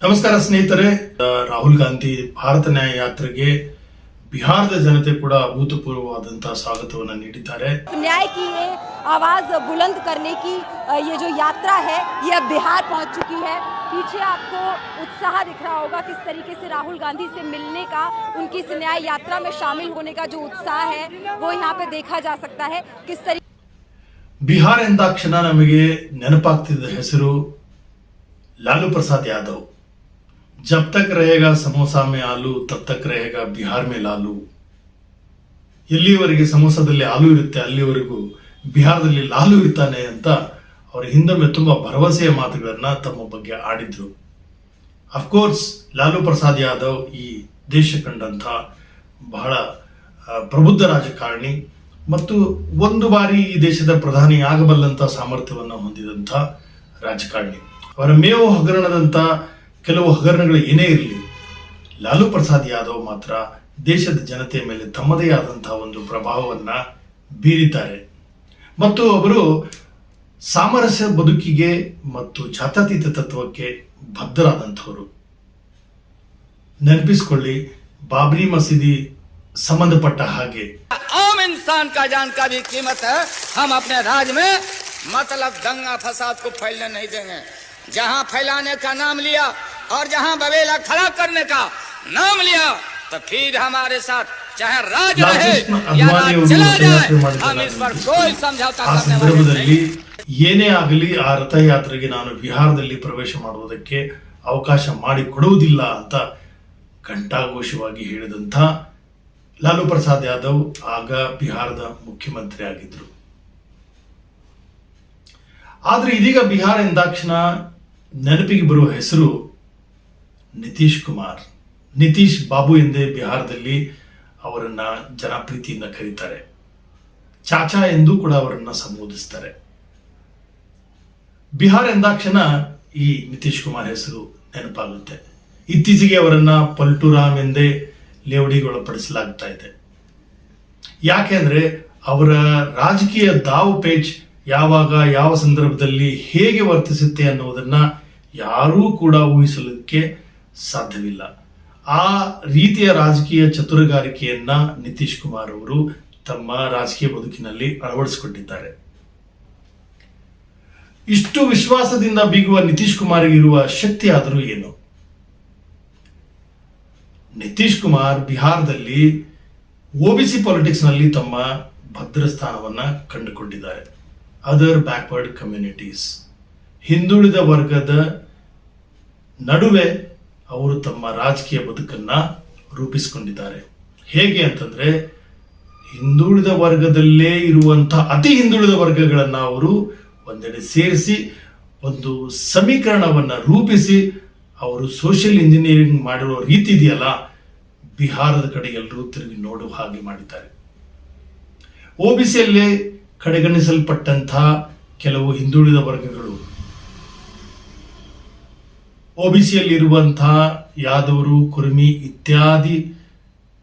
ನಮಸ್ಕಾರ ಸ್ನೇಹಿತರೆ. ರಾಹುಲ್ ಗಾಂಧಿ ಭಾರತ ನ್ಯಾಯ ಯಾತ್ರೆಗೆ ಬಿಹಾರದ ಜನತೆ ಕೂಡ ಅಭೂತಪೂರ್ವವಾದಂತಹ ಸ್ವಾಗತವನ್ನು ನೀಡಿದ್ದಾರೆ. न्याय की ये आवाज बुलंद करने की ये जो यात्रा है ये अब बिहार पहुंच चुकी है. पीछे आपको उत्साह दिख रहा होगा किस तरीके से राहुल गांधी से मिलने का, उनकी इस न्याय यात्रा में शामिल होने का जो उत्साह है वो यहाँ पे देखा जा सकता है. किस तरीके ಬಿಹಾರ ಎಂದಾಕ್ಷಣ ನಮಗೆ ನೆನಪಾಗ್ತಿದ್ದ ಹೆಸರು ಲಾಲೂ ಪ್ರಸಾದ್ ಯಾದವ್. ಜಬ್ ತಕ್ रहेगा ಸಮೋಸಾ ಮೇ ಆಲೂ ತಬ್ ತಕ್ रहेगा ಬಿಹಾರ್ ಮೇ ಲಾಲೂ. ಎಲ್ಲಿವರೆಗೆ ಸಮೋಸಾದಲ್ಲಿ ಆಲೂ ಇರುತ್ತೆ ಅಲ್ಲಿವರೆಗೂ ಬಿಹಾರದಲ್ಲಿ ಲಾಲೂ ಇರ್ತಾನೆ ಅಂತ ಅವರ ಹಿಂದೊಮ್ಮೆ ತುಂಬಾ ಭರವಸೆಯ ಮಾತುಗಳನ್ನ ತಮ್ಮ ಬಗ್ಗೆ ಆಡಿದ್ರು. ಅಫ್ಕೋರ್ಸ್ ಲಾಲೂ ಪ್ರಸಾದ್ ಯಾದವ್ ಈ ದೇಶ ಕಂಡಂತ ಬಹಳ ಪ್ರಬುದ್ಧ ರಾಜಕಾರಣಿ ಮತ್ತು ಒಂದು ಬಾರಿ ಈ ದೇಶದ ಪ್ರಧಾನಿ ಆಗಬಲ್ಲಂತ ಸಾಮರ್ಥ್ಯವನ್ನು ಹೊಂದಿದಂಥ ರಾಜಕಾರಣಿ. ಅವರ ಮೇವು ಹಗರಣದಂತ ಕೆಲವು ಹಗರಣಗಳು ಏನೇ ಇರಲಿ, ಲಾಲೂ ಪ್ರಸಾದ್ ಯಾದವ್ ಮಾತ್ರ ದೇಶದ ಜನತೆಯ ಮೇಲೆ ತಮ್ಮದೇ ಆದಂತಹ ಒಂದು ಪ್ರಭಾವವನ್ನ ಬೀರಿದ್ದಾರೆ ಮತ್ತು ಅವರು ಸಾಮರಸ್ಯ ಬದುಕಿಗೆ ಮತ್ತು ಜಾತ್ಯತೀತ ತತ್ವಕ್ಕೆ ಬದ್ಧರಾದಂಥವರು. ನೆನಪಿಸಿಕೊಳ್ಳಿ, ಬಾಬ್ರಿ ಮಸೀದಿ ಸಂಬಂಧಪಟ್ಟ ಹಾಗೆ आम इंसान का जान का भी कीमत है. हम अपने राज में मतलब दंगा फसाद को फैलने नहीं देंगे. जहां फैलाने का नाम लिया और जहां बवेला खड़ा करने का नाम लिया तो फिर हमारे साथ चाहे राज रहे या राज चला जाए, हम इस पर कोई समझौता ಆ करने वाले ಸಂದರ್ಭದಲ್ಲಿ नहीं. ಏನೇ ಆಗಲಿ ಆ ರಥಯಾತ್ರೆಗೆ ನಾನು ಬಿಹಾರದಲ್ಲಿ ಪ್ರವೇಶ ಮಾಡುವುದಕ್ಕೆ ಅವಕಾಶ ಮಾಡಿಕೊಡುವುದಿಲ್ಲ ಅಂತ ಘಂಟಾಘೋಷವಾಗಿ ಹೇಳಿದಂಥ ಲಾಲೂ ಪ್ರಸಾದ್ ಯಾದವ್ ಆಗ ಬಿಹಾರದ ಮುಖ್ಯಮಂತ್ರಿ ಆಗಿದ್ರು. ಆದ್ರೆ ಇದೀಗ ಬಿಹಾರ ಎಂದಾಕ್ಷಣ ನೆನಪಿಗೆ ಬರುವ ಹೆಸರು ನಿತೀಶ್ ಕುಮಾರ್. ನಿತೀಶ್ ಬಾಬು ಎಂದೇ ಬಿಹಾರದಲ್ಲಿ ಅವರನ್ನ ಜನಪ್ರೀತಿಯಿಂದ ಕರೀತಾರೆ. ಚಾಚಾ ಎಂದೂ ಕೂಡ ಅವರನ್ನ ಸಂಬೋಧಿಸ್ತಾರೆ. ಬಿಹಾರ ಎಂದಾಕ್ಷಣ ಈ ನಿತೀಶ್ ಕುಮಾರ್ ಹೆಸರು ನೆನಪಾಗುತ್ತೆ. ಇತ್ತೀಚೆಗೆ ಅವರನ್ನ ಪಲ್ಟುರಾಮ್ ಎಂದೇ ಲೇವಡಿಗೊಳಪಡಿಸಲಾಗ್ತಾ ಇದೆ. ಯಾಕೆಂದ್ರೆ ಅವರ ರಾಜಕೀಯ ದಾವು ಪೇಚ್ ಯಾವಾಗ ಯಾವ ಸಂದರ್ಭದಲ್ಲಿ ಹೇಗೆ ವರ್ತಿಸುತ್ತೆ ಅನ್ನೋದನ್ನ ಯಾರೂ ಕೂಡ ಊಹಿಸಲಿಕ್ಕೆ ಸಾಧ್ಯವಿಲ್ಲ. ಆ ರೀತಿಯ ರಾಜಕೀಯ ಚತುರಗಾರಿಕೆಯನ್ನ ನಿತೀಶ್ ಕುಮಾರ್ ಅವರು ತಮ್ಮ ರಾಜಕೀಯ ಬದುಕಿನಲ್ಲಿ ಅಳವಡಿಸಿಕೊಂಡಿದ್ದಾರೆ. ಇಷ್ಟು ವಿಶ್ವಾಸದಿಂದ ಬೀಗುವ ನಿತೀಶ್ ಕುಮಾರ್ಗೆ ಇರುವ ಶಕ್ತಿ ಆದರೂ ಏನು? ನಿತೀಶ್ ಕುಮಾರ್ ಬಿಹಾರದಲ್ಲಿ ಒಬಿಸಿ ಪಾಲಿಟಿಕ್ಸ್ ನಲ್ಲಿ ತಮ್ಮ ಭದ್ರ ಸ್ಥಾನವನ್ನ ಕಂಡುಕೊಂಡಿದ್ದಾರೆ. ಅದರ್ ಬ್ಯಾಕ್ವರ್ಡ್ ಕಮ್ಯುನಿಟೀಸ್, ಹಿಂದುಳಿದ ವರ್ಗದ ನಡುವೆ ಅವರು ತಮ್ಮ ರಾಜಕೀಯ ಬದುಕನ್ನ ರೂಪಿಸಿಕೊಂಡಿದ್ದಾರೆ. ಹೇಗೆ ಅಂತಂದ್ರೆ, ಹಿಂದುಳಿದ ವರ್ಗದಲ್ಲೇ ಇರುವಂತಹ ಅತಿ ಹಿಂದುಳಿದ ವರ್ಗಗಳನ್ನ ಅವರು ಒಂದೆಡೆ ಸೇರಿಸಿ ಒಂದು ಸಮೀಕರಣವನ್ನ ರೂಪಿಸಿ ಅವರು ಸೋಷಿಯಲ್ ಇಂಜಿನಿಯರಿಂಗ್ ಮಾಡಿರೋ ರೀತಿ ಇದೆಯಲ್ಲ, ಬಿಹಾರದ ಕಡೆ ಎಲ್ಲರೂ ತಿರುಗಿ ನೋಡುವ ಹಾಗೆ ಮಾಡಿದ್ದಾರೆ. ಒಬಿಸಿಯಲ್ಲೇ ಕಡೆಗಣಿಸಲ್ಪಟ್ಟಂತಹ ಕೆಲವು ಹಿಂದುಳಿದ ವರ್ಗಗಳು, ಒಬಿಸಿಯಲ್ಲಿರುವಂತಹ ಯಾದವರು, ಕುರುಮಿ ಇತ್ಯಾದಿ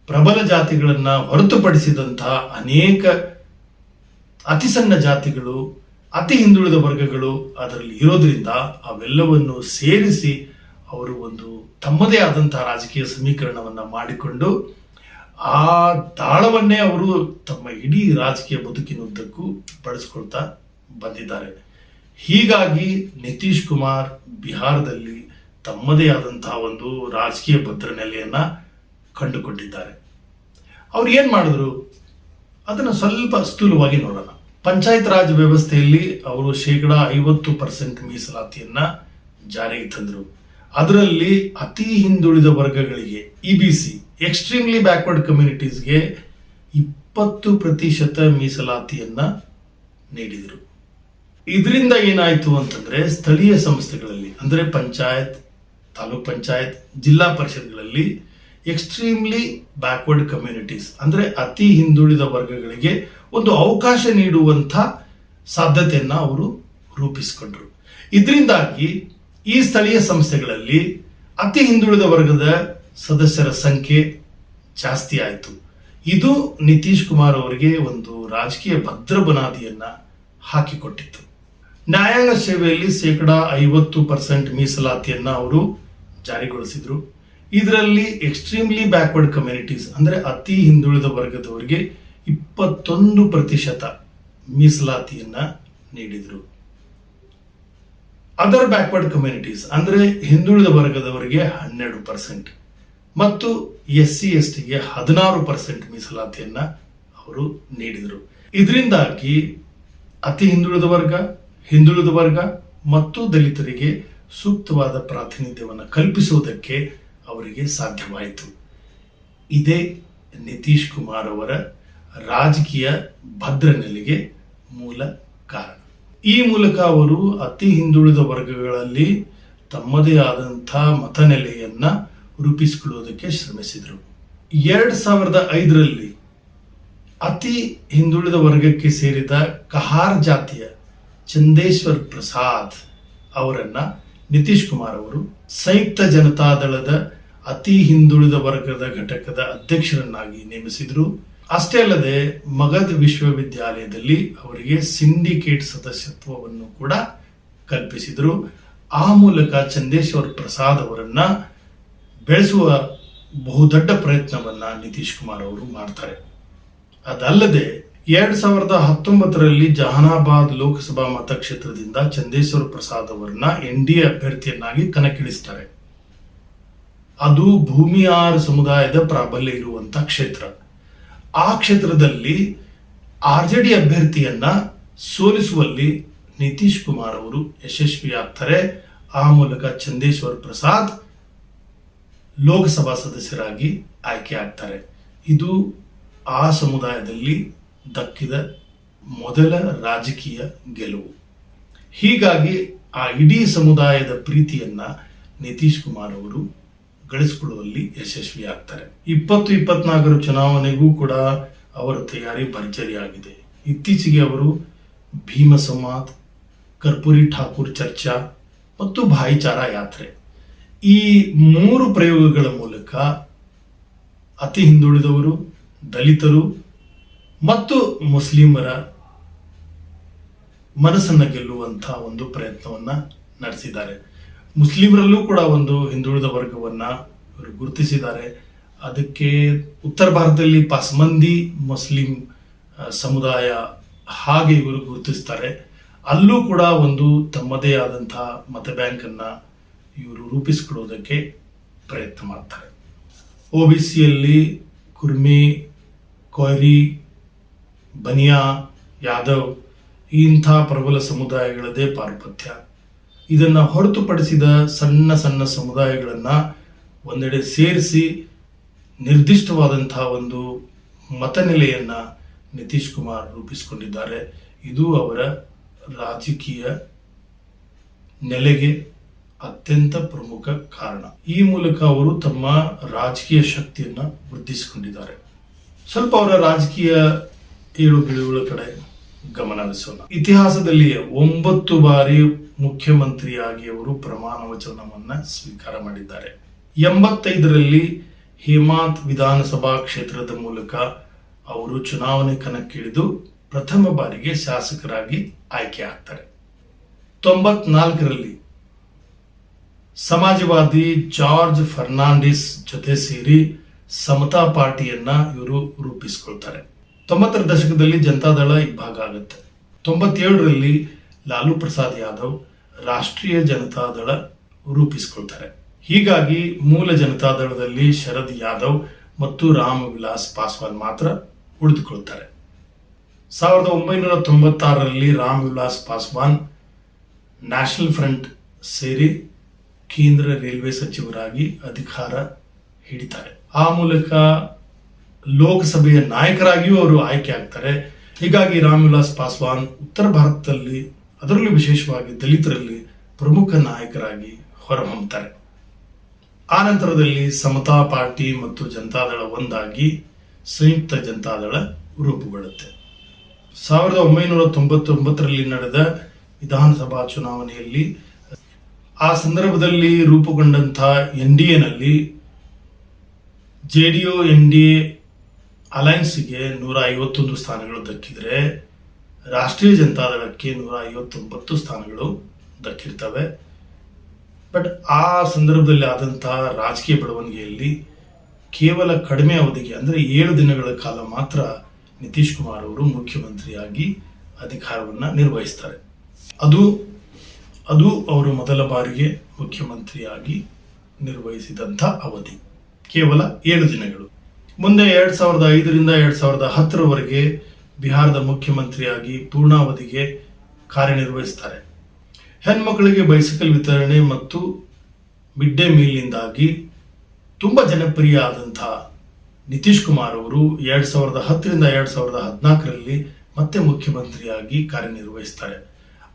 ಪ್ರಬಲ ಜಾತಿಗಳನ್ನ ಹೊರತುಪಡಿಸಿದಂತಹ ಅನೇಕ ಅತಿ ಸಣ್ಣ ಜಾತಿಗಳು, ಅತಿ ಹಿಂದುಳಿದ ವರ್ಗಗಳು ಅದರಲ್ಲಿ ಇರೋದ್ರಿಂದ ಅವೆಲ್ಲವನ್ನು ಸೇರಿಸಿ ಅವರು ಒಂದು ತಮ್ಮದೇ ಆದಂತಹ ರಾಜಕೀಯ ಸಮೀಕರಣವನ್ನ ಮಾಡಿಕೊಂಡು ಆ ದಾಳವನ್ನೇ ಅವರು ತಮ್ಮ ಇಡೀ ರಾಜಕೀಯ ಬದುಕಿನುದ್ದಕ್ಕೂ ಬಳಸ್ಕೊಳ್ತಾ ಬಂದಿದ್ದಾರೆ. ಹೀಗಾಗಿ ನಿತೀಶ್ ಕುಮಾರ್ ಬಿಹಾರದಲ್ಲಿ ತಮ್ಮದೇ ಆದಂತಹ ಒಂದು ರಾಜಕೀಯ ಭದ್ರ ನೆಲೆಯನ್ನ ಕಂಡುಕೊಂಡಿದ್ದಾರೆ. ಅವ್ರು ಏನ್ ಮಾಡಿದ್ರು ಅದನ್ನ ಸ್ವಲ್ಪ ಸ್ಥೂಲವಾಗಿ ನೋಡೋಣ. ಪಂಚಾಯತ್ ರಾಜ್ ವ್ಯವಸ್ಥೆಯಲ್ಲಿ ಅವರು 50% ಮೀಸಲಾತಿಯನ್ನ ಜಾರಿಗೆ ತಂದರು. ಅದರಲ್ಲಿ ಅತಿ ಹಿಂದುಳಿದ ವರ್ಗಗಳಿಗೆ, ಇಬಿಸಿ ಎಕ್ಸ್ಟ್ರೀಮ್ಲಿ ಬ್ಯಾಕ್ವರ್ಡ್ ಕಮ್ಯುನಿಟೀಸ್ಗೆ 20% ಮೀಸಲಾತಿಯನ್ನ ನೀಡಿದರು. ಇದರಿಂದ ಏನಾಯ್ತು ಅಂತಂದ್ರೆ, ಸ್ಥಳೀಯ ಸಂಸ್ಥೆಗಳಲ್ಲಿ ಅಂದ್ರೆ ಪಂಚಾಯತ್, ತಾಲೂಕ್ ಪಂಚಾಯತ್, ಜಿಲ್ಲಾ ಪರಿಷತ್ಗಳಲ್ಲಿ ಎಕ್ಸ್ಟ್ರೀಮ್ಲಿ ಬ್ಯಾಕ್ವರ್ಡ್ ಕಮ್ಯುನಿಟೀಸ್ ಅಂದ್ರೆ ಅತಿ ಹಿಂದುಳಿದ ವರ್ಗಗಳಿಗೆ ಒಂದು ಅವಕಾಶ ನೀಡುವಂತ ಸಾಧ್ಯತೆಯನ್ನ ಅವರು ರೂಪಿಸಿಕೊಂಡ್ರು. ಇದರಿಂದಾಗಿ ಈ ಸ್ಥಳೀಯ ಸಂಸ್ಥೆಗಳಲ್ಲಿ ಅತಿ ಹಿಂದುಳಿದ ವರ್ಗದ ಸದಸ್ಯರ ಸಂಖ್ಯೆ ಜಾಸ್ತಿ ಆಯಿತು. ಇದು ನಿತೀಶ್ ಕುಮಾರ್ ಅವರಿಗೆ ಒಂದು ರಾಜಕೀಯ ಭದ್ರ ಬುನಾದಿಯನ್ನ ಹಾಕಿಕೊಟ್ಟಿತ್ತು. ನ್ಯಾಯಾಂಗ ಸೇವೆಯಲ್ಲಿ 50% ಮೀಸಲಾತಿಯನ್ನ ಅವರು ಜಾರಿಗೊಳಿಸಿದ್ರು. ಇದರಲ್ಲಿ ಎಕ್ಸ್ಟ್ರೀಮ್ಲಿ ಬ್ಯಾಕ್ವರ್ಡ್ ಕಮ್ಯುನಿಟೀಸ್ ಅಂದರೆ ಅತಿ ಹಿಂದುಳಿದ ವರ್ಗದವರಿಗೆ 21% ಮೀಸಲಾತಿಯನ್ನ ನೀಡಿದರು. ಅದರ್ ಬ್ಯಾಕ್ವರ್ಡ್ ಕಮ್ಯುನಿಟೀಸ್ ಅಂದರೆ ಹಿಂದುಳಿದ ವರ್ಗದವರಿಗೆ 12% ಮತ್ತು SC/STಗೆ 16% ಮೀಸಲಾತಿಯನ್ನ ಅವರು ನೀಡಿದರು. ಇದರಿಂದಾಗಿ ಅತಿ ಹಿಂದುಳಿದ ವರ್ಗ ಮತ್ತು ದಲಿತರಿಗೆ ಸೂಕ್ತವಾದ ಪ್ರಾತಿನಿಧ್ಯವನ್ನು ಕಲ್ಪಿಸುವುದಕ್ಕೆ ಅವರಿಗೆ ಸಾಧ್ಯವಾಯಿತು. ಇದೇ ನಿತೀಶ್ ಕುಮಾರ್ ಅವರ ರಾಜಕೀಯ ಭದ್ರನೆಲೆಗೆ ಮೂಲ ಕಾರಣ. ಈ ಮೂಲಕ ಅವರು ಅತಿ ಹಿಂದುಳಿದ ವರ್ಗಗಳಲ್ಲಿ ತಮ್ಮದೇ ಆದಂಥ ಮತನೆಲೆಯನ್ನ ರೂಪಿಸಿಕೊಳ್ಳುವುದಕ್ಕೆ ಶ್ರಮಿಸಿದರು. 2005ರಲ್ಲಿ ಅತಿ ಹಿಂದುಳಿದ ವರ್ಗಕ್ಕೆ ಸೇರಿದ ಕಹಾರ್ ಜಾತಿಯ ಚಂದೇಶ್ವರ್ ಪ್ರಸಾದ್ ಅವರನ್ನ ನಿತೀಶ್ ಕುಮಾರ್ ಅವರು ಸಂಯುಕ್ತ ಜನತಾದಳದ ಅತಿ ಹಿಂದುಳಿದ ವರ್ಗದ ಘಟಕದ ಅಧ್ಯಕ್ಷರನ್ನಾಗಿ ನೇಮಿಸಿದರು. ಅಷ್ಟೇ ಅಲ್ಲದೆ ಮಗಧ್ ವಿಶ್ವವಿದ್ಯಾಲಯದಲ್ಲಿ ಅವರಿಗೆ ಸಿಂಡಿಕೇಟ್ ಸದಸ್ಯತ್ವವನ್ನು ಕೂಡ ಕಲ್ಪಿಸಿದರು. ಆ ಮೂಲಕ ಚಂದೇಶ್ವರ್ ಪ್ರಸಾದ್ ಅವರನ್ನ ಬೆಳೆಸುವ ಬಹುದೊಡ್ಡ ಪ್ರಯತ್ನವನ್ನ ನಿತೀಶ್ ಕುಮಾರ್ ಅವರು ಮಾಡ್ತಾರೆ. ಅದಲ್ಲದೆ 2019ರಲ್ಲಿ ಜಹಾನಾಬಾದ್ ಲೋಕಸಭಾ ಮತಕ್ಷೇತ್ರದಿಂದ ಚಂದೇಶ್ವರ್ ಪ್ರಸಾದ್ ಅವರನ್ನ NDA ಅಭ್ಯರ್ಥಿಯನ್ನಾಗಿ ಕಣಕ್ಕಿಳಿಸ್ತಾರೆ. ಅದು ಭೂಮಿಯಾರ್ ಸಮುದಾಯದ ಪ್ರಾಬಲ್ಯ ಇರುವಂತಹ ಕ್ಷೇತ್ರ. ಆ ಕ್ಷೇತ್ರದಲ್ಲಿ RJD ಅಭ್ಯರ್ಥಿಯನ್ನ ಸೋಲಿಸುವಲ್ಲಿ ನಿತೀಶ್ ಕುಮಾರ್ ಅವರು ಯಶಸ್ವಿಯಾಗ್ತಾರೆ. ಆ ಮೂಲಕ ಚಂದೇಶ್ವರ್ ಪ್ರಸಾದ್ ಲೋಕಸಭಾ ಸದಸ್ಯರಾಗಿ ಆಯ್ಕೆ ಆಗ್ತಾರೆ. ಇದು ಆ ಸಮುದಾಯದಲ್ಲಿ ದಕ್ಕಿದ ಮೊದಲ ರಾಜಕೀಯ ಗೆಲುವು. ಹೀಗಾಗಿ ಆ ಇಡೀ ಸಮುದಾಯದ ಪ್ರೀತಿಯನ್ನ ನಿತೀಶ್ ಕುಮಾರ್ ಅವರು ಗಳಿಸಿಕೊಳ್ಳುವಲ್ಲಿ ಯಶಸ್ವಿಯಾಗ್ತಾರೆ. 2024 ಚುನಾವಣೆಗೂ ಕೂಡ ಅವರ ತಯಾರಿ ಭರ್ಜರಿಯಾಗಿದೆ. ಇತ್ತೀಚೆಗೆ ಅವರು ಭೀಮ ಸಂವಾದ್, ಕರ್ಪೂರಿ ಠಾಕೂರ್ ಚರ್ಚಾ ಮತ್ತು ಭಾಯಿಚಾರ ಯಾತ್ರೆ ಈ 3 ಪ್ರಯೋಗಗಳ ಮೂಲಕ ಅತಿ ಹಿಂದುಳಿದವರು, ದಲಿತರು ಮತ್ತು ಮುಸ್ಲಿಮರ ಮನಸ್ಸನ್ನು ಗೆಲ್ಲುವಂತಹ ಒಂದು ಪ್ರಯತ್ನವನ್ನ ನಡೆಸಿದ್ದಾರೆ. ಮುಸ್ಲಿಮರಲ್ಲೂ ಕೂಡ ಒಂದು ಹಿಂದುಳಿದ ವರ್ಗವನ್ನ ಇವರು ಗುರುತಿಸಿದ್ದಾರೆ. ಅದಕ್ಕೆ ಉತ್ತರ ಭಾರತದಲ್ಲಿ ಪಸ್ಮಂದಿ ಮುಸ್ಲಿಂ ಸಮುದಾಯ ಹಾಗೆ ಇವರು ಗುರುತಿಸ್ತಾರೆ. ಅಲ್ಲೂ ಕೂಡ ಒಂದು ತಮ್ಮದೇ ಆದಂತಹ ಮತ ಬ್ಯಾಂಕ್ ಅನ್ನ ಇವರು ರೂಪಿಸಿಕೊಳ್ಳುವುದಕ್ಕೆ ಪ್ರಯತ್ನ ಮಾಡ್ತಾರೆ. OBCಯಲ್ಲಿ ಕುರ್ಮಿ, ಕೊಯ್ರಿ, ಬನಿಯಾ, ಯಾದವ್ ಇಂಥ ಪ್ರಬಲ ಸಮುದಾಯಗಳದೇ ಪಾರುಪತ್ಯ. ಇದನ್ನ ಹೊರತುಪಡಿಸಿದ ಸಣ್ಣ ಸಣ್ಣ ಸಮುದಾಯಗಳನ್ನ ಒಂದೆಡೆ ಸೇರಿಸಿ ನಿರ್ದಿಷ್ಟವಾದಂತಹ ಒಂದು ಮತನೆಲೆಯನ್ನ ನಿತೀಶ್ ಕುಮಾರ್ ರೂಪಿಸಿಕೊಂಡಿದ್ದಾರೆ. ಇದು ಅವರ ರಾಜಕೀಯ ನೆಲೆಗೆ ಅತ್ಯಂತ ಪ್ರಮುಖ ಕಾರಣ. ಈ ಮೂಲಕ ಅವರು ತಮ್ಮ ರಾಜಕೀಯ ಶಕ್ತಿಯನ್ನ ವೃದ್ಧಿಸಿಕೊಂಡಿದ್ದಾರೆ. ಸ್ವಲ್ಪ ಅವರ ರಾಜಕೀಯ ಏಳು ಬೀಳುಗಳ ಕಡೆ ಗಮನ ಹರಿಸೋಣ. ಇತಿಹಾಸದಲ್ಲಿ 9 ಬಾರಿ ಮುಖ್ಯಮಂತ್ರಿಯಾಗಿ ಅವರು ಪ್ರಮಾಣ ವಚನವನ್ನ ಸ್ವೀಕಾರ ಮಾಡಿದ್ದಾರೆ. 85ರಲ್ಲಿ ಹೇಮಾತ್ ವಿಧಾನಸಭಾ ಕ್ಷೇತ್ರದ ಮೂಲಕ ಅವರು ಚುನಾವಣೆ ಕಣಕ್ಕಿಳಿದು ಪ್ರಥಮ ಬಾರಿಗೆ ಶಾಸಕರಾಗಿ ಆಯ್ಕೆ ಆಗ್ತಾರೆ. 94ರಲ್ಲಿ ಸಮಾಜವಾದಿ ಜಾರ್ಜ್ ಫರ್ನಾಂಡಿಸ್ ಜೊತೆ ಸೇರಿ ಸಮತಾ ಪಾರ್ಟಿಯನ್ನ ಇವರು ರೂಪಿಸಿಕೊಳ್ತಾರೆ. 90ರ ದಶಕದಲ್ಲಿ ಜನತಾದಳ ಇಬ್ಬಾಗ ಆಗುತ್ತೆ. 97ರಲ್ಲಿ ಲಾಲು ಪ್ರಸಾದ್ ಯಾದವ್ ರಾಷ್ಟ್ರೀಯ ಜನತಾದಳ ರೂಪಿಸಿಕೊಳ್ತಾರೆ. ಹೀಗಾಗಿ ಮೂಲ ಜನತಾದಳದಲ್ಲಿ ಶರದ್ ಯಾದವ್ ಮತ್ತು ರಾಮ್ ವಿಲಾಸ್ ಪಾಸ್ವಾನ್ ಮಾತ್ರ ಉಳಿದುಕೊಳ್ತಾರೆ. 1996ರಲ್ಲಿ ರಾಮ್ ವಿಲಾಸ್ ಪಾಸ್ವಾನ್ ನ್ಯಾಷನಲ್ ಫ್ರಂಟ್ ಸೇರಿ ಕೇಂದ್ರ ರೈಲ್ವೆ ಸಚಿವರಾಗಿ ಅಧಿಕಾರ ಹಿಡಿತಾರೆ. ಆ ಮೂಲಕ ಲೋಕಸಭೆಯ ನಾಯಕರಾಗಿಯೂ ಅವರು ಆಯ್ಕೆ ಆಗ್ತಾರೆ. ಹೀಗಾಗಿ ರಾಮ್ ವಿಲಾಸ್ ಪಾಸ್ವಾನ್ ಉತ್ತರ ಭಾರತದಲ್ಲಿ, ಅದರಲ್ಲೂ ವಿಶೇಷವಾಗಿ ದಲಿತರಲ್ಲಿ ಪ್ರಮುಖ ನಾಯಕರಾಗಿ ಹೊರಹೊಮ್ಮುತ್ತಾರೆ. ಆ ನಂತರದಲ್ಲಿ ಸಮತಾ ಪಾರ್ಟಿ ಮತ್ತು ಜನತಾದಳ ಒಂದಾಗಿ ಸಂಯುಕ್ತ ಜನತಾದಳ ರೂಪುಗೊಳ್ಳುತ್ತೆ. 1999ರಲ್ಲಿ ನಡೆದ ವಿಧಾನಸಭಾ ಚುನಾವಣೆಯಲ್ಲಿ ಆ ಸಂದರ್ಭದಲ್ಲಿ ರೂಪುಗೊಂಡಂತಹ NDAನಲ್ಲಿ JDO NDA ಅಲೈನ್ಸ್ಗೆ 151 ಸ್ಥಾನಗಳು ದಕ್ಕಿದ್ರೆ ರಾಷ್ಟ್ರೀಯ ಜನತಾದಳಕ್ಕೆ 159 ಸ್ಥಾನಗಳು ದಕ್ಕಿರ್ತವೆ. ಬಟ್ ಆ ಸಂದರ್ಭದಲ್ಲಿ ಆದಂತಹ ರಾಜಕೀಯ ಬೆಳವಣಿಗೆಯಲ್ಲಿ ಕೇವಲ ಕಡಿಮೆ ಅವಧಿಗೆ ಅಂದರೆ 7 ದಿನಗಳ ಕಾಲ ಮಾತ್ರ ನಿತೀಶ್ ಕುಮಾರ್ ಅವರು ಮುಖ್ಯಮಂತ್ರಿಯಾಗಿ ಅಧಿಕಾರವನ್ನು ನಿರ್ವಹಿಸ್ತಾರೆ. ಅದು ಅವರು ಮೊದಲ ಬಾರಿಗೆ ಮುಖ್ಯಮಂತ್ರಿಯಾಗಿ ನಿರ್ವಹಿಸಿದಂಥ ಅವಧಿ ಕೇವಲ 7 ದಿನಗಳು. ಮುಂದೆ 2005ರಿಂದ 2010ರವರೆಗೆ ಬಿಹಾರದ ಮುಖ್ಯಮಂತ್ರಿಯಾಗಿ ಪೂರ್ಣಾವಧಿಗೆ ಕಾರ್ಯನಿರ್ವಹಿಸ್ತಾರೆ. ಹೆಣ್ಮಕ್ಕಳಿಗೆ ಬೈಸಿಕಲ್ ವಿತರಣೆ ಮತ್ತು ಮಿಡ್ ಡೇ ಮೀಲ್ನಿಂದಾಗಿ ತುಂಬ ಜನಪ್ರಿಯ ಆದಂಥ ನಿತೀಶ್ ಕುಮಾರ್ ಅವರು 2010ರಿಂದ 2014ರಲ್ಲಿ ಮತ್ತೆ ಮುಖ್ಯಮಂತ್ರಿಯಾಗಿ ಕಾರ್ಯನಿರ್ವಹಿಸ್ತಾರೆ.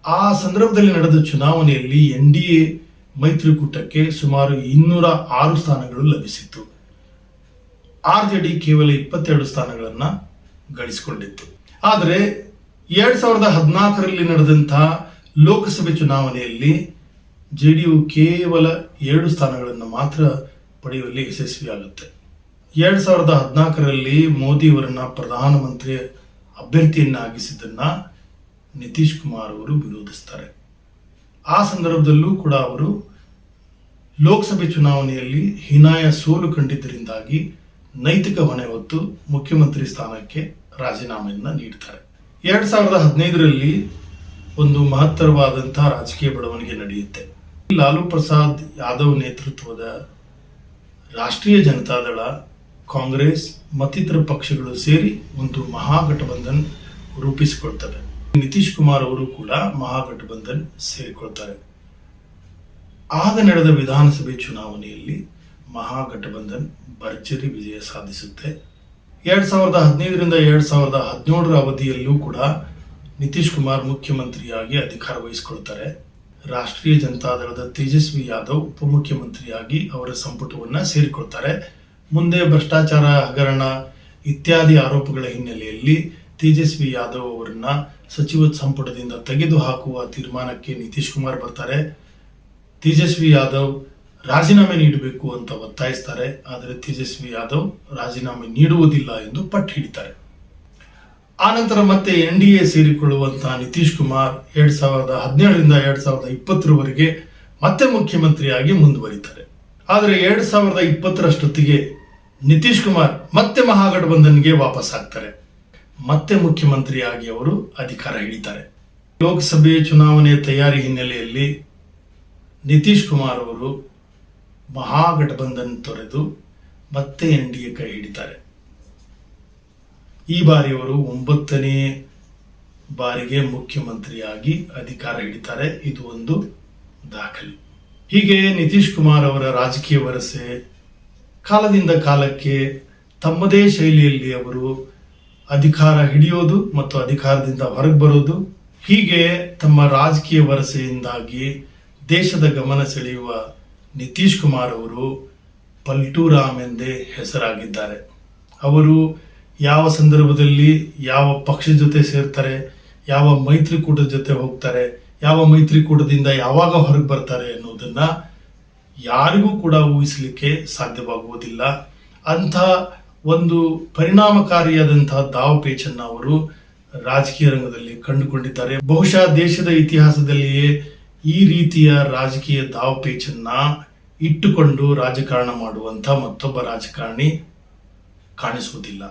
ಆ ಸಂದರ್ಭದಲ್ಲಿ ನಡೆದ ಚುನಾವಣೆಯಲ್ಲಿ NDA ಮೈತ್ರಿಕೂಟಕ್ಕೆ ಸುಮಾರು 206 ಸ್ಥಾನಗಳು ಲಭಿಸಿತ್ತು. RJD ಕೇವಲ 22 ಸ್ಥಾನಗಳನ್ನು ಗಳಿಸಿಕೊಂಡಿತ್ತು. ಆದರೆ 2014ರಲ್ಲಿ ನಡೆದಂತಹ ಲೋಕಸಭೆ ಚುನಾವಣೆಯಲ್ಲಿ JDU ಕೇವಲ 7 ಸ್ಥಾನಗಳನ್ನು ಮಾತ್ರ ಪಡೆಯುವಲ್ಲಿ ಯಶಸ್ವಿಯಾಗುತ್ತೆ. 2014ರಲ್ಲಿ ಮೋದಿಯವರನ್ನ ಪ್ರಧಾನಮಂತ್ರಿ ಅಭ್ಯರ್ಥಿಯನ್ನಾಗಿಸಿದ್ದನ್ನ ನಿತೀಶ್ ಕುಮಾರ್ ಅವರು ವಿರೋಧಿಸ್ತಾರೆ. ಆ ಸಂದರ್ಭದಲ್ಲೂ ಕೂಡ ಅವರು ಲೋಕಸಭೆ ಚುನಾವಣೆಯಲ್ಲಿ ಹೀನಾಯ ಸೋಲು ಕಂಡಿದ್ದರಿಂದಾಗಿ ನೈತಿಕ ಹೊಣೆ ಹೊತ್ತು ಮುಖ್ಯಮಂತ್ರಿ ಸ್ಥಾನಕ್ಕೆ ರಾಜೀನಾಮೆಯನ್ನು ನೀಡ್ತಾರೆ. 2015ರಲ್ಲಿ ಒಂದು ಮಹತ್ತರವಾದಂತಹ ರಾಜಕೀಯ ಬೆಳವಣಿಗೆ ನಡೆಯುತ್ತೆ. ಲಾಲು ಪ್ರಸಾದ್ ಯಾದವ್ ನೇತೃತ್ವದ ರಾಷ್ಟ್ರೀಯ ಜನತಾದಳ, ಕಾಂಗ್ರೆಸ್ ಮತ್ತಿತರ ಪಕ್ಷಗಳು ಸೇರಿ ಒಂದು ಮಹಾಗಠಬಂಧನ್ ರೂಪಿಸಿಕೊಳ್ತವೆ. ನಿತೀಶ್ ಕುಮಾರ್ ಅವರು ಕೂಡ ಮಹಾಗಠಬಂಧನ್ ಸೇರಿಕೊಳ್ತಾರೆ. ಆಗ ನಡೆದ ವಿಧಾನಸಭೆ ಚುನಾವಣೆಯಲ್ಲಿ ಮಹಾಗಠಬಂಧನ್ ಭರ್ಜರಿ ವಿಜಯ ಸಾಧಿಸುತ್ತೆ. 2015ರಿಂದ 2017ರ ಅವಧಿಯಲ್ಲೂ ಕೂಡ ನಿತೀಶ್ ಕುಮಾರ್ ಮುಖ್ಯಮಂತ್ರಿಯಾಗಿ ಅಧಿಕಾರ ವಹಿಸಿಕೊಳ್ತಾರೆ. ರಾಷ್ಟ್ರೀಯ ಜನತಾದಳದ ತೇಜಸ್ವಿ ಯಾದವ್ ಉಪಮುಖ್ಯಮಂತ್ರಿಯಾಗಿ ಅವರ ಸಂಪುಟವನ್ನು ಸೇರಿಕೊಳ್ತಾರೆ. ಮುಂದೆ ಭ್ರಷ್ಟಾಚಾರ, ಹಗರಣ ಇತ್ಯಾದಿ ಆರೋಪಗಳ ಹಿನ್ನೆಲೆಯಲ್ಲಿ ತೇಜಸ್ವಿ ಯಾದವ್ ಅವರನ್ನ ಸಚಿವ ಸಂಪುಟದಿಂದ ತೆಗೆದುಹಾಕುವ ತೀರ್ಮಾನಕ್ಕೆ ನಿತೀಶ್ ಕುಮಾರ್ ಬರ್ತಾರೆ. ತೇಜಸ್ವಿ ಯಾದವ್ ರಾಜೀನಾಮೆ ನೀಡಬೇಕು ಅಂತ ಒತ್ತಾಯಿಸ್ತಾರೆ. ಆದರೆ ತೇಜಸ್ವಿ ಯಾದವ್ ರಾಜೀನಾಮೆ ನೀಡುವುದಿಲ್ಲ ಎಂದು ಪಟ್ಟು ಹಿಡಿತಾರೆ. ಆನಂತರ ಮತ್ತೆ NDA ಸೇರಿಕೊಳ್ಳುವಂತಹ ನಿತೀಶ್ ಕುಮಾರ್ 2017ರಿಂದ 2020ರವರೆಗೆ ಮತ್ತೆ ಮುಖ್ಯಮಂತ್ರಿಯಾಗಿ ಮುಂದುವರಿತಾರೆ. ಆದರೆ 2020ರಷ್ಟೊತ್ತಿಗೆ ನಿತೀಶ್ ಕುಮಾರ್ ಮತ್ತೆ ಮಹಾಗಠಬಂಧನ್ಗೆ ವಾಪಸ್ ಆಗ್ತಾರೆ. ಮತ್ತೆ ಮುಖ್ಯಮಂತ್ರಿಯಾಗಿ ಅವರು ಅಧಿಕಾರ ಹಿಡಿತಾರೆ. ಲೋಕಸಭೆ ಚುನಾವಣೆ ತಯಾರಿ ಹಿನ್ನೆಲೆಯಲ್ಲಿ ನಿತೀಶ್ ಕುಮಾರ್ ಅವರು ಮಹಾಗಠಬಂಧನ್ ತೊರೆದು ಮತ್ತೆ NDA ಕೈ ಹಿಡಿತಾರೆ. ಈ ಬಾರಿ ಅವರು 9ನೇ ಬಾರಿಗೆ ಮುಖ್ಯಮಂತ್ರಿಯಾಗಿ ಅಧಿಕಾರ ಹಿಡಿತಾರೆ. ಇದು ಒಂದು ದಾಖಲೆ. ಹೀಗೆ ನಿತೀಶ್ ಕುಮಾರ್ ಅವರ ರಾಜಕೀಯ ವರಸೆ ಕಾಲದಿಂದ ಕಾಲಕ್ಕೆ ತಮ್ಮದೇ ಶೈಲಿಯಲ್ಲಿ ಅವರು ಅಧಿಕಾರ ಹಿಡಿಯೋದು ಮತ್ತು ಅಧಿಕಾರದಿಂದ ಹೊರಗೆ ಬರೋದು, ಹೀಗೆ ತಮ್ಮ ರಾಜಕೀಯ ವರಸೆಯಿಂದಾಗಿ ದೇಶದ ಗಮನ ಸೆಳೆಯುವ ನಿತೀಶ್ ಕುಮಾರ್ ಅವರು ಪಲ್ಟು ರಾಮ್ ಎಂದೇ ಹೆಸರಾಗಿದ್ದಾರೆ. ಅವರು ಯಾವ ಸಂದರ್ಭದಲ್ಲಿ ಯಾವ ಪಕ್ಷದ ಜೊತೆ ಸೇರ್ತಾರೆ, ಯಾವ ಮೈತ್ರಿಕೂಟದ ಜೊತೆ ಹೋಗ್ತಾರೆ, ಯಾವ ಮೈತ್ರಿಕೂಟದಿಂದ ಯಾವಾಗ ಹೊರಗೆ ಬರ್ತಾರೆ ಅನ್ನೋದನ್ನ ಯಾರಿಗೂ ಕೂಡ ಊಹಿಸಲಿಕ್ಕೆ ಸಾಧ್ಯವಾಗುವುದಿಲ್ಲ. ಅಂಥ ಒಂದು ಪರಿಣಾಮಕಾರಿಯಾದಂತಹ ದಾವಪೇಚನ್ನು ಅವರು ರಾಜಕೀಯ ರಂಗದಲ್ಲಿ ಕಂಡುಕೊಂಡಿದ್ದಾರೆ. ಬಹುಶಃ ದೇಶದ ಇತಿಹಾಸದಲ್ಲಿಯೇ ಈ ರೀತಿಯ ರಾಜಕೀಯ ದಾವಪೇಚನ್ನ ಇಟ್ಟುಕೊಂಡು ರಾಜಕಾರಣ ಮಾಡುವಂಥ ಮತ್ತೊಬ್ಬ ರಾಜಕಾರಣಿ ಕಾಣಿಸುವುದಿಲ್ಲ.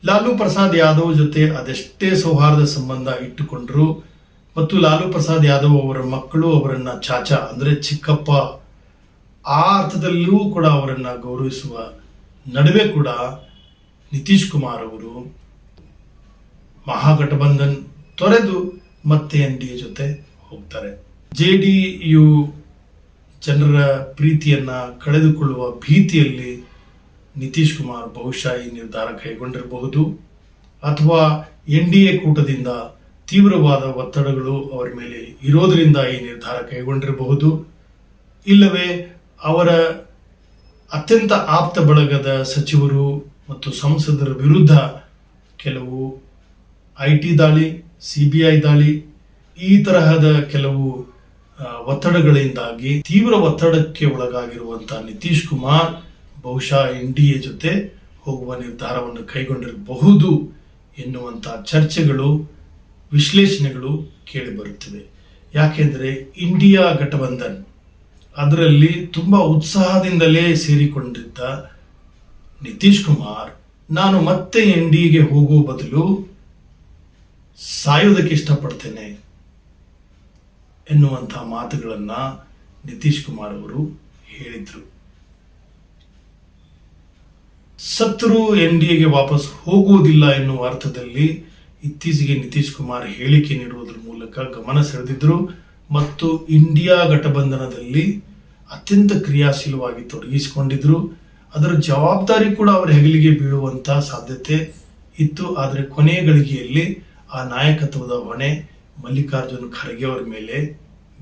ಲಾಲು ಪ್ರಸಾದ್ ಯಾದವ್ ಜೊತೆ ಅದೆಷ್ಟೇ ಸೌಹಾರ್ದ ಸಂಬಂಧ ಇಟ್ಟುಕೊಂಡ್ರು ಮತ್ತು ಲಾಲು ಪ್ರಸಾದ್ ಯಾದವ್ ಅವರ ಮಕ್ಕಳು ಅವರನ್ನ ಚಾಚಾ ಅಂದರೆ ಚಿಕ್ಕಪ್ಪ ಆ ಅರ್ಥದಲ್ಲೂ ಕೂಡ ಅವರನ್ನ ಗೌರವಿಸುವ ನಡುವೆ ಕೂಡ ನಿತೀಶ್ ಕುಮಾರ್ ಅವರು ಮಹಾಗಠಬಂಧನ್ ತೊರೆದು ಮತ್ತೆ NDA ಜೊತೆ ಹೋಗ್ತಾರೆ. JDU ಜನರ ಪ್ರೀತಿಯನ್ನ ಕಳೆದುಕೊಳ್ಳುವ ಭೀತಿಯಲ್ಲಿ ನಿತೀಶ್ ಕುಮಾರ್ ಬಹುಶಃ ಈ ನಿರ್ಧಾರ ಕೈಗೊಂಡಿರಬಹುದು, ಅಥವಾ NDA ಕೂಟದಿಂದ ತೀವ್ರವಾದ ಒತ್ತಡಗಳು ಅವರ ಮೇಲೆ ಇರೋದರಿಂದ ಈ ನಿರ್ಧಾರ ಕೈಗೊಂಡಿರಬಹುದು, ಇಲ್ಲವೇ ಅವರ ಅತ್ಯಂತ ಆಪ್ತ ಬಳಗದ ಸಚಿವರು ಮತ್ತು ಸಂಸದರ ವಿರುದ್ಧ ಕೆಲವು IT ದಾಳಿ, CBI ದಾಳಿ ಈ ತರಹದ ಕೆಲವು ಒತ್ತಡಗಳಿಂದಾಗಿ ತೀವ್ರ ಒತ್ತಡಕ್ಕೆ ಒಳಗಾಗಿರುವಂತಹ ನಿತೀಶ್ ಕುಮಾರ್ ಬಹುಶಃ NDA ಜೊತೆ ಹೋಗುವ ನಿರ್ಧಾರವನ್ನು ಕೈಗೊಂಡಿರಬಹುದು ಎನ್ನುವಂಥ ಚರ್ಚೆಗಳು, ವಿಶ್ಲೇಷಣೆಗಳು ಕೇಳಿಬರುತ್ತಿವೆ. ಯಾಕೆಂದರೆ ಇಂಡಿಯಾ ಗಠಬಂಧನ್ ಅದರಲ್ಲಿ ತುಂಬ ಉತ್ಸಾಹದಿಂದಲೇ ಸೇರಿಕೊಂಡಿದ್ದ ನಿತೀಶ್ ಕುಮಾರ್ ನಾನು ಮತ್ತೆ NDAಗೆ ಹೋಗುವ ಬದಲು ಸಾಯೋದಕ್ಕೆ ಇಷ್ಟಪಡ್ತೇನೆ ಎನ್ನುವಂಥ ಮಾತುಗಳನ್ನು ನಿತೀಶ್ ಕುಮಾರ್ ಅವರು ಹೇಳಿದರು. ಸತ್ರು NDAಗೆ ವಾಪಸ್ ಹೋಗುವುದಿಲ್ಲ ಎನ್ನುವ ಅರ್ಥದಲ್ಲಿ ಇತ್ತೀಚೆಗೆ ನಿತೀಶ್ ಕುಮಾರ್ ಹೇಳಿಕೆ ನೀಡುವುದರ ಮೂಲಕ ಗಮನ ಸೆಳೆದಿದ್ದರು ಮತ್ತು ಇಂಡಿಯಾ ಗಠಬಂಧನದಲ್ಲಿ ಅತ್ಯಂತ ಕ್ರಿಯಾಶೀಲವಾಗಿ ತೊಡಗಿಸಿಕೊಂಡಿದ್ರು. ಅದರ ಜವಾಬ್ದಾರಿ ಕೂಡ ಅವರ ಹೆಗಲಿಗೆ ಬೀಳುವಂತ ಸಾಧ್ಯತೆ ಇತ್ತು. ಆದರೆ ಕೊನೆಯ ಗಳಿಗೆಯಲ್ಲಿ ಆ ನಾಯಕತ್ವದ ಹೊಣೆ ಮಲ್ಲಿಕಾರ್ಜುನ್ ಖರ್ಗೆ ಅವರ ಮೇಲೆ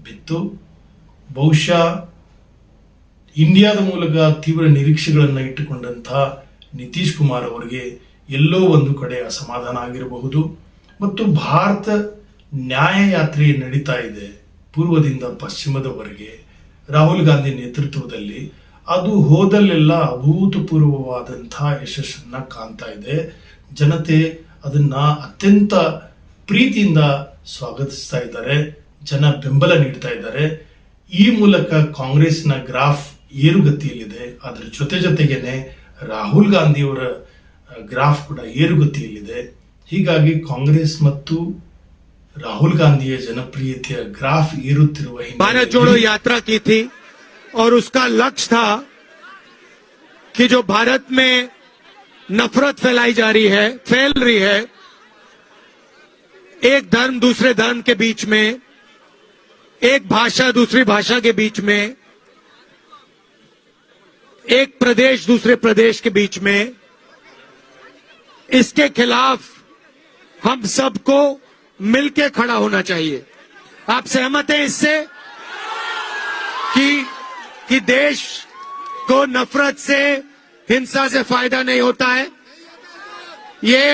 ಬಿತ್ತು. ಬಹುಶಃ ಇಂಡಿಯಾದ ಮೂಲಕ ತೀವ್ರ ನಿರೀಕ್ಷೆಗಳನ್ನು ಇಟ್ಟುಕೊಂಡಂತಹ ನಿತೀಶ್ ಕುಮಾರ್ ಅವರಿಗೆ ಎಲ್ಲೋ ಒಂದು ಕಡೆ ಅಸಮಾಧಾನ ಆಗಿರಬಹುದು. ಮತ್ತು ಭಾರತ ನ್ಯಾಯ ಯಾತ್ರೆ ನಡೀತಾ ಇದೆ ಪೂರ್ವದಿಂದ ಪಶ್ಚಿಮದವರೆಗೆ ರಾಹುಲ್ ಗಾಂಧಿ ನೇತೃತ್ವದಲ್ಲಿ. ಅದು ಹೋದಲ್ಲೆಲ್ಲ ಅಭೂತಪೂರ್ವವಾದಂತಹ ಯಶಸ್ಸನ್ನ ಕಾಣ್ತಾ ಇದೆ. ಜನತೆ ಅದನ್ನ ಅತ್ಯಂತ ಪ್ರೀತಿಯಿಂದ ಸ್ವಾಗತಿಸ್ತಾ ಇದ್ದಾರೆ, ಜನ ಬೆಂಬಲ ನೀಡ್ತಾ ಇದ್ದಾರೆ. ಈ ಮೂಲಕ ಕಾಂಗ್ರೆಸ್ನ ಗ್ರಾಫ್ ಏರುಗತಿಯಲ್ಲಿದೆ. ಅದರ ಜೊತೆಗೇನೆ ರಾಹುಲ್ ಗಾಂಧಿಯವರ ಗ್ರಾಫ್ ಕೂಡ ಏರುಗತಿಯಲ್ಲಿದೆ. ಹೀಗಾಗಿ ಕಾಂಗ್ರೆಸ್ ಮತ್ತು राहुल गांधी जनप्रियತೆಯ ग्राफ ಏರುತ್ತಿರುವ भारत जोड़ो यात्रा की थी और उसका लक्ष्य था कि जो भारत में नफरत फैलाई जा रही है, फैल रही है, एक धर्म दूसरे धर्म के बीच में, एक भाषा दूसरी भाषा के बीच में, एक प्रदेश दूसरे प्रदेश के बीच में, इसके खिलाफ हम सबको मिलके खड़ा होना चाहिए. आप सहमत हैं इससे कि देश को नफरत से, हिंसा से फायदा नहीं होता है? ये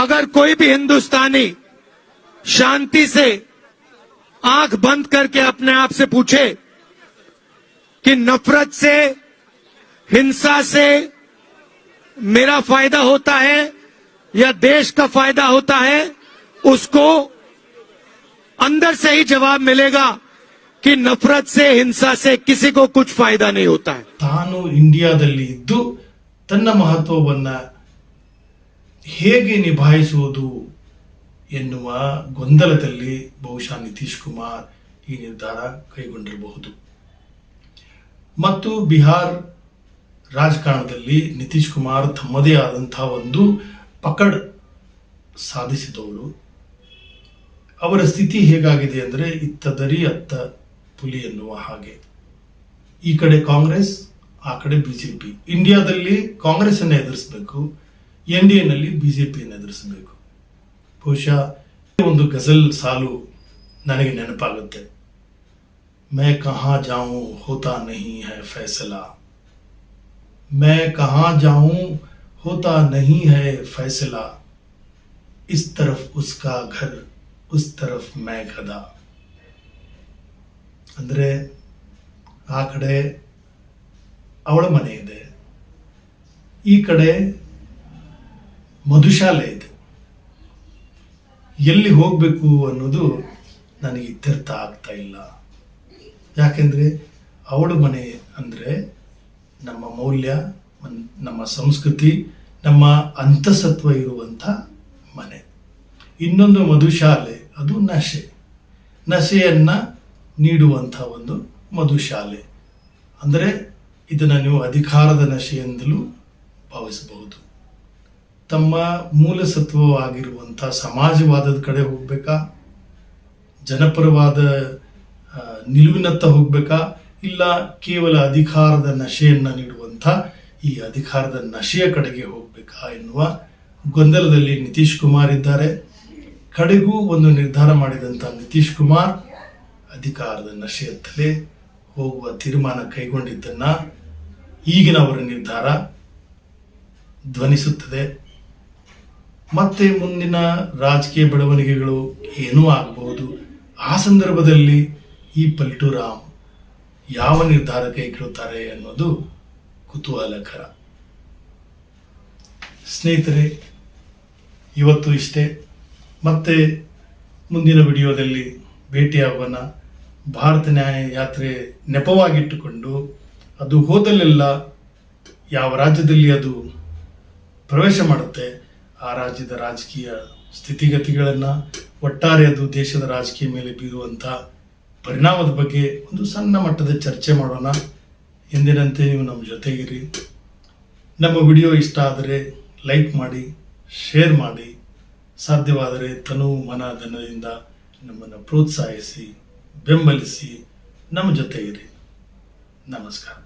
अगर कोई भी हिंदुस्तानी शांति से आंख बंद करके अपने आप से पूछे कि नफरत से, हिंसा से मेरा फायदा होता है या देश का फायदा होता है, उसको अंदर से ही जवाब मिलेगा कि नफरत से, हिंसा से किसी को कुछ फायदा नहीं होता है. ತಾನು ಇಂಡಿಯಾದಲ್ಲಿ ಇದ್ದು ತನ್ನ ಮಹತ್ವವನ್ನ ಹೇಗೆ ನಿಭಾಯಿಸುವುದು ಎನ್ನುವ ಗೊಂದಲದಲ್ಲಿ ಬಹುಶಃ ನಿತೀಶ್ ಕುಮಾರ್ ಈ ನಿರ್ಧಾರ ಕೈಗೊಂಡಿರಬಹುದು. ಮತ್ತು ಬಿಹಾರ್ ರಾಜಕಾರಣದಲ್ಲಿ ನಿತೀಶ್ ಕುಮಾರ್ ತಮ್ಮದೇ ಆದಂತಹ ಒಂದು ಪಕಡ್ ಸಾಧಿಸಿದವರು. ಅವರ ಸ್ಥಿತಿ ಹೇಗಾಗಿದೆ ಅಂದರೆ ಇತ್ತ ದರಿ ಅತ್ತ ಪುಲಿ ಎನ್ನುವ ಹಾಗೆ. ಈ ಕಡೆ ಕಾಂಗ್ರೆಸ್, ಆ ಕಡೆ ಬಿಜೆಪಿ. ಇಂಡಿಯಾದಲ್ಲಿ ಕಾಂಗ್ರೆಸ್ ಅನ್ನು ಎದುರಿಸಬೇಕು, NDAನಲ್ಲಿ ಬಿಜೆಪಿಯನ್ನು ಎದುರಿಸಬೇಕು. ಬಹುಶಃ ಒಂದು ಗಜಲ್ ಸಾಲು ನನಗೆ ನೆನಪಾಗುತ್ತೆ. ಮೈ ಕಹಾ ಜಾऊं ಹೋತಾ ನಹೀ ಹೈ ಫೈಸಲಾ, ಮೈ ಕಹಾ ಜಾऊं ಹೋತಾ ನಹೀ ಹೈ ಫೈಸಲಾ, इस तरफ उसका घर उस तरफ मैं गधा. ಅಂದ್ರೆ ಆ ಕಡೆ ಅವಳ ಮನೆ ಇದೆ, ಈ ಕಡೆ ಮಧುಶಾಲೆ ಇದೆ. ಎಲ್ಲಿ ಹೋಗಬೇಕು ಅನ್ನೋದು ನನಗೆ ಇತ್ಯರ್ಥ ಆಗ್ತಾ ಇಲ್ಲ. ಯಾಕೆಂದ್ರೆ ಅವಳ ಮನೆ ಅಂದ್ರೆ ನಮ್ಮ ಮೌಲ್ಯ, ನಮ್ಮ ಸಂಸ್ಕೃತಿ, ನಮ್ಮ ಅಂತಸತ್ವ ಇರುವಂಥ ಮನೆ. ಇನ್ನೊಂದು ಮಧುಶಾಲೆ, ಅದು ನಶೆಯನ್ನ ನೀಡುವಂಥ ಒಂದು ಮಧುಶಾಲೆ. ಅಂದರೆ ಇದನ್ನು ನೀವು ಅಧಿಕಾರದ ನಶೆಯಿಂದಲೂ ಭಾವಿಸಬಹುದು. ತಮ್ಮ ಮೂಲಸತ್ವವಾಗಿರುವಂಥ ಸಮಾಜವಾದದ ಕಡೆ ಹೋಗ್ಬೇಕಾ, ಜನಪರವಾದ ನಿಲುವಿನತ್ತ ಹೋಗ್ಬೇಕಾ, ಇಲ್ಲ ಕೇವಲ ಅಧಿಕಾರದ ನಶೆಯನ್ನ ನೀಡುವಂಥ ಈ ಅಧಿಕಾರದ ನಶೆಯ ಕಡೆಗೆ ಹೋಗ್ಬೇಕಾ ಎನ್ನುವ ಗೊಂದಲದಲ್ಲಿ ನಿತೀಶ್ ಕುಮಾರ್ ಇದ್ದಾರೆ. ಕಡೆಗೂ ಒಂದು ನಿರ್ಧಾರ ಮಾಡಿದಂಥ ನಿತೀಶ್ ಕುಮಾರ್ ಅಧಿಕಾರದ ನಶೆಯತ್ತಲೇ ಹೋಗುವ ತೀರ್ಮಾನ ಕೈಗೊಂಡಿದ್ದನ್ನ ಈಗಿನ ಅವರ ನಿರ್ಧಾರ ಧ್ವನಿಸುತ್ತದೆ. ಮತ್ತೆ ಮುಂದಿನ ರಾಜಕೀಯ ಬೆಳವಣಿಗೆಗಳು ಏನೂ ಆಗಬಹುದು. ಆ ಸಂದರ್ಭದಲ್ಲಿ ಈ ಪಲ್ಟುರಾಮ್ ಯಾವ ನಿರ್ಧಾರ ಕೈಗೊಳ್ಳುತ್ತಾರೆ ಅನ್ನೋದು ಕುತೂಹಲಕರ. ಸ್ನೇಹಿತರೆ, ಇವತ್ತು ಇಷ್ಟೇ. ಮತ್ತೆ ಮುಂದಿನ ವಿಡಿಯೋದಲ್ಲಿ ಭೇಟಿಯಾಗೋಣ. ಭಾರತ ನ್ಯಾಯ ಯಾತ್ರೆ ನೆಪವಾಗಿಟ್ಟುಕೊಂಡು ಅದು ಹೋದಲ್ಲೆಲ್ಲ ಯಾವ ರಾಜ್ಯದಲ್ಲಿ ಅದು ಪ್ರವೇಶ ಮಾಡುತ್ತೆ ಆ ರಾಜ್ಯದ ರಾಜಕೀಯ ಸ್ಥಿತಿಗತಿಗಳನ್ನು, ಒಟ್ಟಾರೆ ಅದು ದೇಶದ ರಾಜಕೀಯ ಮೇಲೆ ಬೀರುವಂಥ ಪರಿಣಾಮದ ಬಗ್ಗೆ ಒಂದು ಸಣ್ಣ ಮಟ್ಟದ ಚರ್ಚೆ ಮಾಡೋಣ. ಎಂದಿನಂತೆ ನೀವು ನಮ್ಮ ಜೊತೆಗಿರಿ. ನಮ್ಮ ವಿಡಿಯೋ ಇಷ್ಟ ಆದರೆ ಲೈಕ್ ಮಾಡಿ, ಶೇರ್ ಮಾಡಿ, ಸಾಧ್ಯವಾದರೆ ತನು ಮನ ಧನದಿಂದ ನಮ್ಮನ್ನು ಪ್ರೋತ್ಸಾಹಿಸಿ, ಬೆಂಬಲಿಸಿ, ನಮ್ಮ ಜೊತೆ ಇರಿ. ನಮಸ್ಕಾರ.